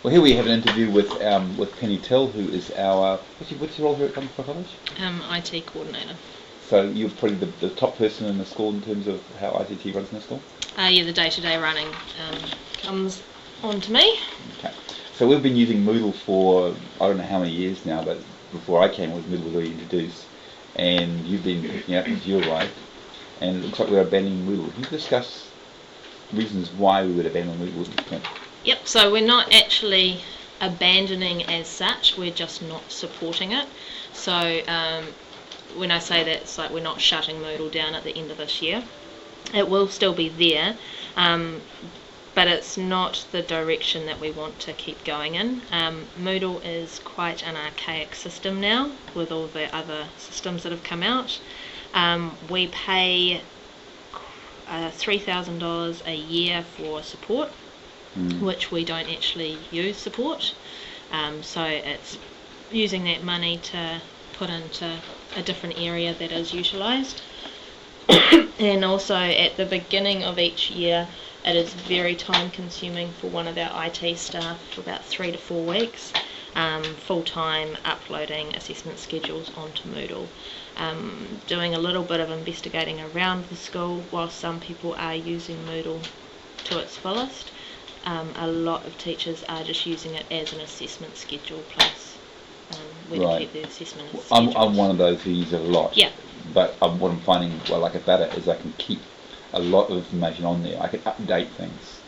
Well, here we have an interview with Penny Till, who is our what's your role here at Cumberland College? IT coordinator. So you're probably the top person in the school in terms of how ICT runs in the school? Yeah, the day-to-day running comes on to me. Okay. So we've been using Moodle for I don't know how many years now, but before I came, Moodle was already introduced, and you've been picking up as you arrived, and it looks like we're abandoning Moodle. Can you discuss reasons why we would abandon Moodle at this point? Yep, so we're not actually abandoning as such, we're just not supporting it. So when I say that, it's like we're not shutting Moodle down at the end of this year. It will still be there, but it's not the direction that we want to keep going in. Moodle is quite an archaic system now with all the other systems that have come out. We pay $3,000 a year for support, which we don't actually use support. So it's using that money to put into a different area that is utilised. And also at the beginning of each year, it is very time consuming for one of our IT staff for about 3 to 4 weeks, full time uploading assessment schedules onto Moodle. Doing a little bit of investigating around the school, while some people are using Moodle to its fullest, a lot of teachers are just using it as an assessment schedule place. Where to keep the assessment schedules. I'm one of those who use it a lot. Yeah. But what I'm finding what I like about it is I can keep a lot of information on there. I can update things.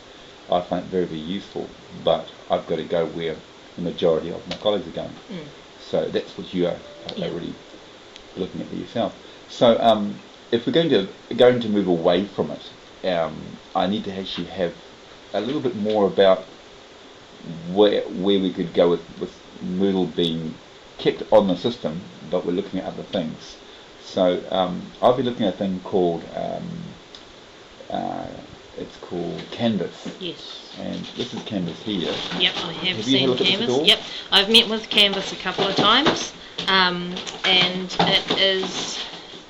I find it very, very useful, but I've got to go where the majority of my colleagues are going. So that's what you are really looking at for yourself. So if we're going to move away from it, I need to actually have a little bit more about where we could go with Moodle being kept on the system, but we're looking at other things. So I'll be looking at a thing called it's called Canvas. Yes. And this is Canvas here. Yep, I have seen Canvas. Yep, I've met with Canvas a couple of times, and it is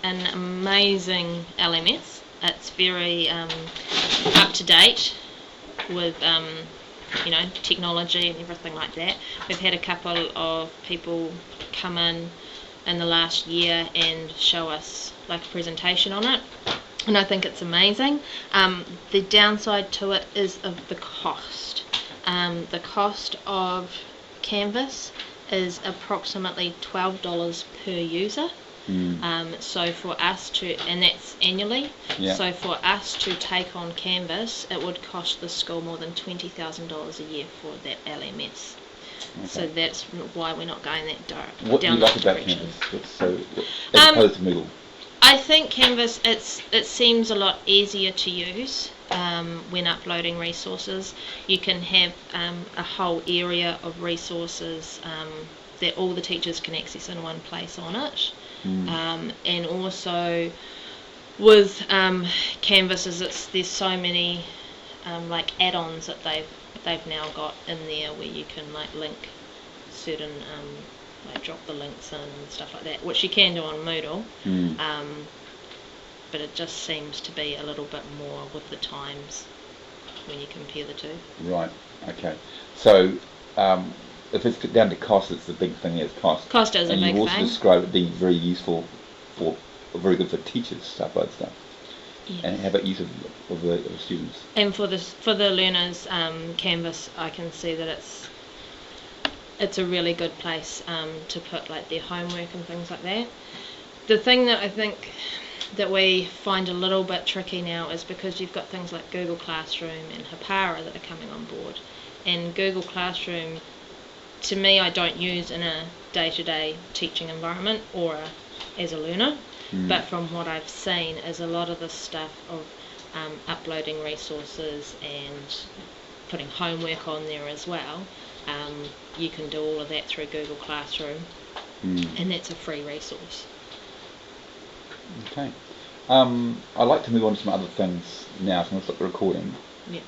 an amazing LMS. It's very up to date with technology and everything like that. We've had a couple of people come in the last year and show us like a presentation on it, and I think it's amazing. The downside to it is of the cost. The cost of Canvas is approximately $12 per user. So for us to, and that's annually, so for us to take on Canvas, it would cost the school more than $20,000 a year for that LMS. Okay. So that's why we're not going that direction. What do you like about Canvas? As opposed to Moodle? I think Canvas, it seems a lot easier to use when uploading resources. You can have a whole area of resources that all the teachers can access in one place on it. And also with Canvas, there's so many like add-ons that they've now got in there where you can like link certain like drop the links in and stuff like that, which you can do on Moodle. But it just seems to be a little bit more with the times when you compare the two. Right. Okay. So if it's down to cost, it's the big thing is cost. Cost is a big thing. And you also describe it being very useful very good for teachers to upload stuff. Yes. And how about use of the students? And for the learners, Canvas, I can see that it's a really good place to put like their homework and things like that. The thing that I think that we find a little bit tricky now is because you've got things like Google Classroom and Hapara that are coming on board. And Google Classroom, to me, I don't use in a day-to-day teaching environment or as a learner. But from what I've seen is a lot of the stuff of uploading resources and putting homework on there as well. You can do all of that through Google Classroom, and that's a free resource. Okay. I'd like to move on to some other things now, so I'm going to stop the recording. Yeah.